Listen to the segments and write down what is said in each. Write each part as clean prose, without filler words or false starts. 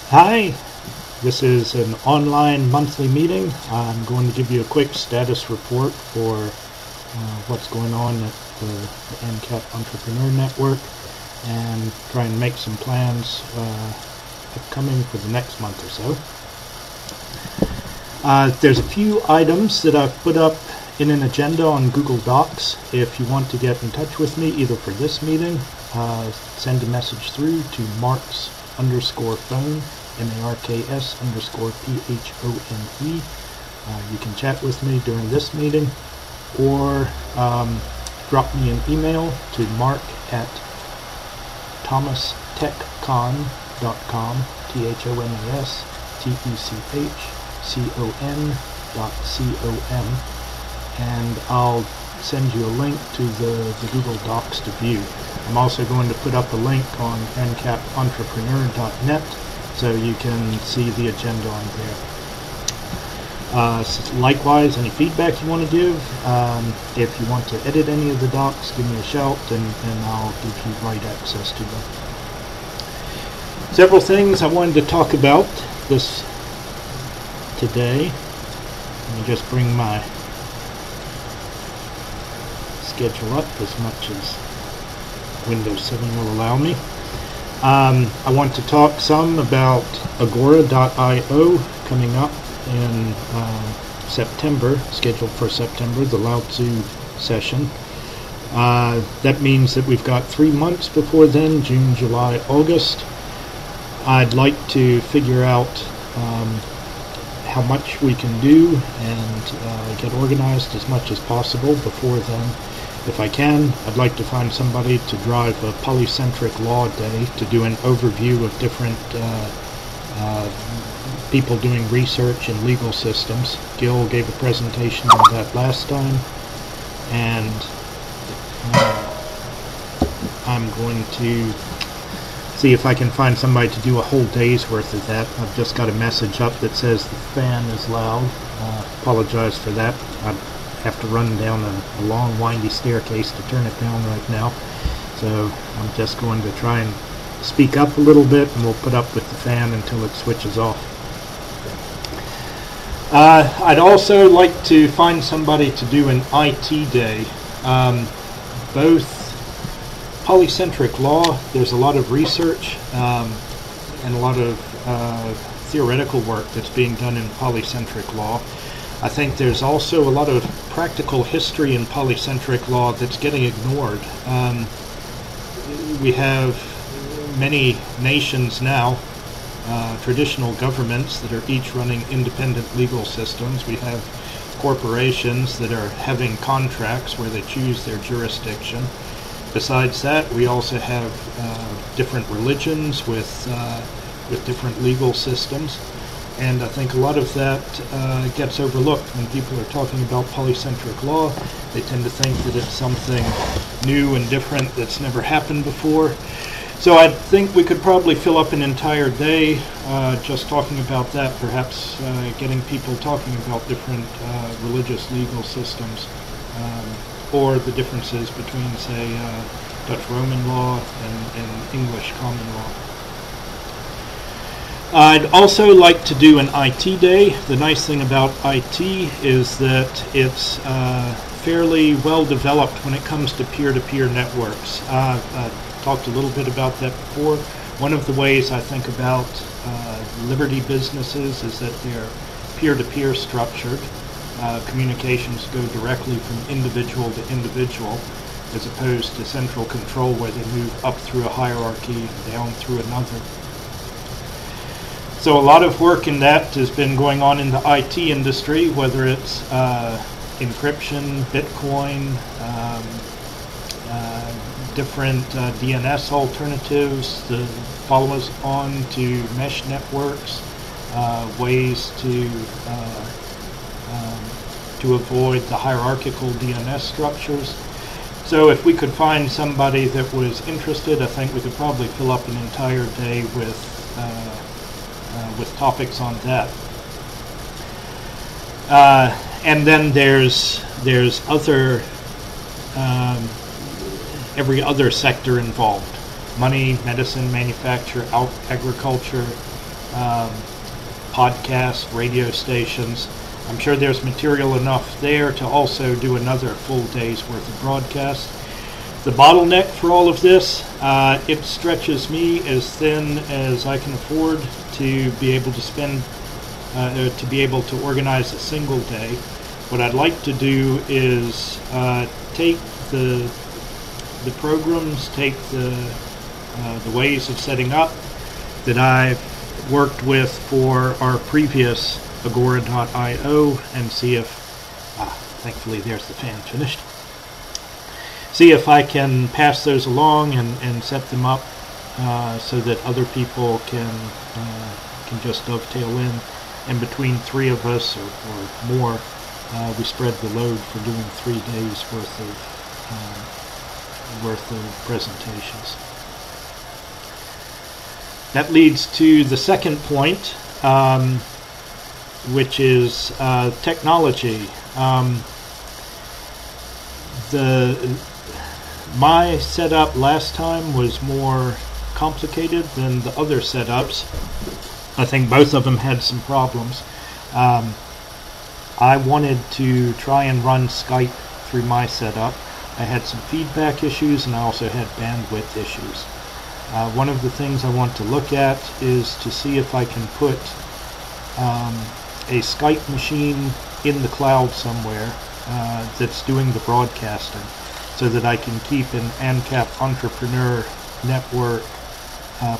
Hi, this is an online monthly meeting. I'm going to give you a quick status report for what's going on at the AnCap Entrepreneur Network and try and make some plans upcoming for the next month or so. There's a few items that I've put up in an agenda on Google Docs. If you want to get in touch with me, either for this meeting, send a message through to marks_phone, MARKS_PHONE. You can chat with me during this meeting, or drop me an email to mark@thomastechcon.com, THOMASTECHCON.com, and I'll send you a link to the Google Docs to view. I'm also going to put up a link on AnCapEntrepreneur.net so you can see the agenda on there. Likewise, any feedback you want to give, if you want to edit any of the docs, give me a shout and I'll give you right access to them. Several things I wanted to talk about this today. Let me just bring my schedule up as much as Windows 7 will allow me. I want to talk some about Agora.io coming up in September, scheduled for September, the Lao Tzu session. That means that we've got 3 months before then, June, July, August. I'd like to figure out how much we can do and get organized as much as possible before then. If I can, I'd like to find somebody to drive a polycentric law day to do an overview of different people doing research in legal systems. Gil gave a presentation on that last time, and I'm going to see if I can find somebody to do a whole day's worth of that. I've just got a message up that says the fan is loud. Apologize for that. I have to run down a long windy staircase to turn it down right now, so I'm just going to try and speak up a little bit, and we'll put up with the fan until it switches off. I'd also like to find somebody to do an IT day. Both polycentric law, there's a lot of research and a lot of theoretical work that's being done in polycentric law. I think there's also a lot of practical history in polycentric law that's getting ignored. We have many nations now, traditional governments that are each running independent legal systems. We have corporations that are having contracts where they choose their jurisdiction. Besides that, we also have different religions with different legal systems. And I think a lot of that gets overlooked when people are talking about polycentric law. They tend to think that it's something new and different that's never happened before. So I think we could probably fill up an entire day just talking about that, perhaps getting people talking about different religious legal systems, or the differences between, say, Dutch Roman law and English common law. I'd also like to do an IT day. The nice thing about IT is that it's fairly well developed when it comes to peer-to-peer networks. I've talked a little bit about that before. One of the ways I think about liberty businesses is that they're peer-to-peer structured. Communications go directly from individual to individual, as opposed to central control where they move up through a hierarchy, down through another. So a lot of work in that has been going on in the IT industry, whether it's encryption, Bitcoin, different DNS alternatives to follow us on to mesh networks, ways to avoid the hierarchical DNS structures. So if we could find somebody that was interested, I think we could probably fill up an entire day with topics on that. And then there's other every other sector involved: money, medicine, manufacture, agriculture, podcasts, radio stations. I'm sure there's material enough there to also do another full day's worth of broadcast. The bottleneck for all of this, it stretches me as thin as I can afford to be able to spend, to be able to organize a single day. What I'd like to do is take the programs, take the ways of setting up that I've worked with for our previous Agora.io and see if, thankfully there's the fan finished, see if I can pass those along and set them up so that other people can just dovetail in between three of us or more. We spread the load for doing 3 days worth of presentations. That leads to the second point, which is technology. My setup last time was more complicated than the other setups. I think both of them had some problems. I wanted to try and run Skype through my setup. I had some feedback issues and I also had bandwidth issues. One of the things I want to look at is to see if I can put a Skype machine in the cloud somewhere that's doing the broadcasting, so that I can keep an AnCap Entrepreneur Network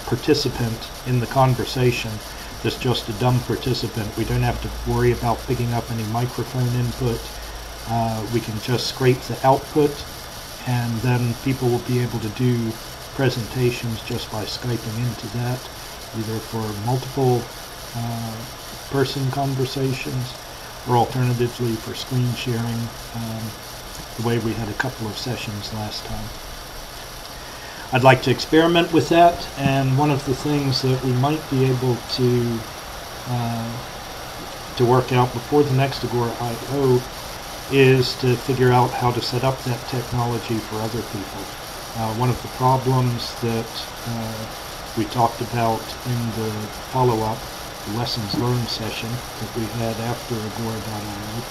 participant in the conversation that's just a dumb participant. We don't have to worry about picking up any microphone input. We can just scrape the output, and then people will be able to do presentations just by Skyping into that, either for multiple person conversations or alternatively for screen sharing, the way we had a couple of sessions last time. I'd like to experiment with that, and one of the things that we might be able to work out before the next Agora.io is to figure out how to set up that technology for other people. One of the problems that we talked about in the follow-up, the lessons learned session that we had after Agora.io,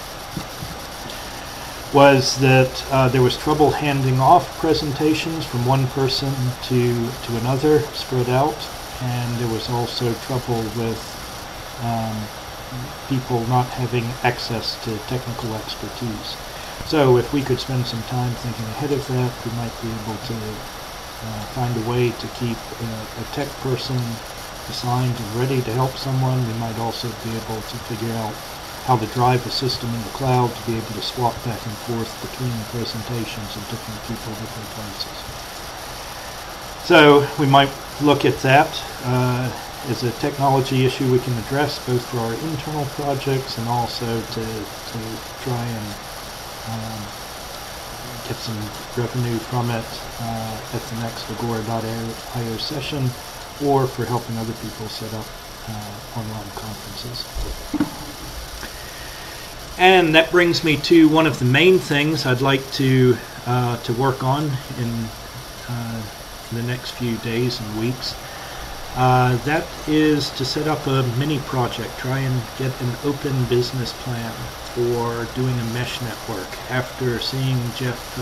was that there was trouble handing off presentations from one person to another spread out, and there was also trouble with people not having access to technical expertise. So if we could spend some time thinking ahead of that, we might be able to find a way to keep a tech person assigned and ready to help someone. We might also be able to figure out how to drive a system in the cloud to be able to swap back and forth between presentations of different people, different places. So we might look at that as a technology issue we can address both for our internal projects and also to try and get some revenue from it at the next Agora.io session, or for helping other people set up online conferences. And that brings me to one of the main things I'd like to work on in the next few days and weeks. That is to set up a mini project, try and get an open business plan for doing a mesh network. After seeing Jeff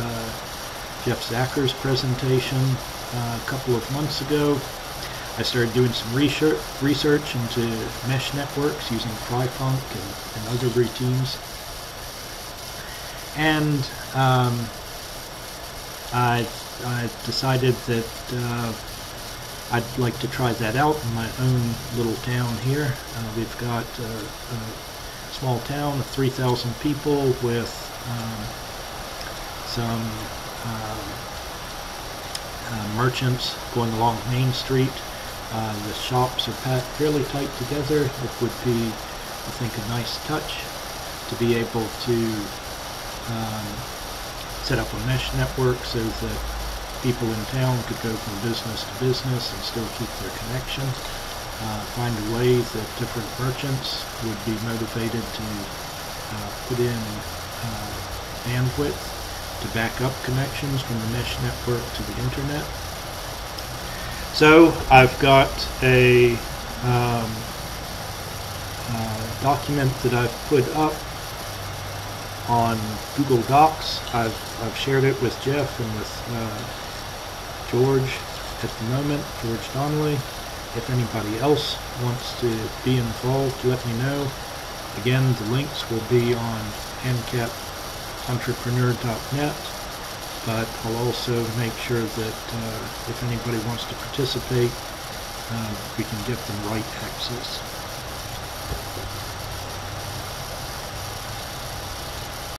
Zacker's presentation a couple of months ago, I started doing some research into mesh networks using Trifunk and other routines. And I decided that I'd like to try that out in my own little town here. We've got a small town of 3,000 people with some merchants going along Main Street. The shops are packed fairly tight together. It would be, I think, a nice touch to be able to set up a mesh network so that people in town could go from business to business and still keep their connection. Find a way that different merchants would be motivated to put in bandwidth to back up connections from the mesh network to the internet. So I've got a document that I've put up on Google Docs. I've shared it with Jeff and with George at the moment, George Donnelly. If anybody else wants to be involved, let me know. Again, the links will be on AnCapEntrepreneur.net, but I'll also make sure that if anybody wants to participate, we can get them right access.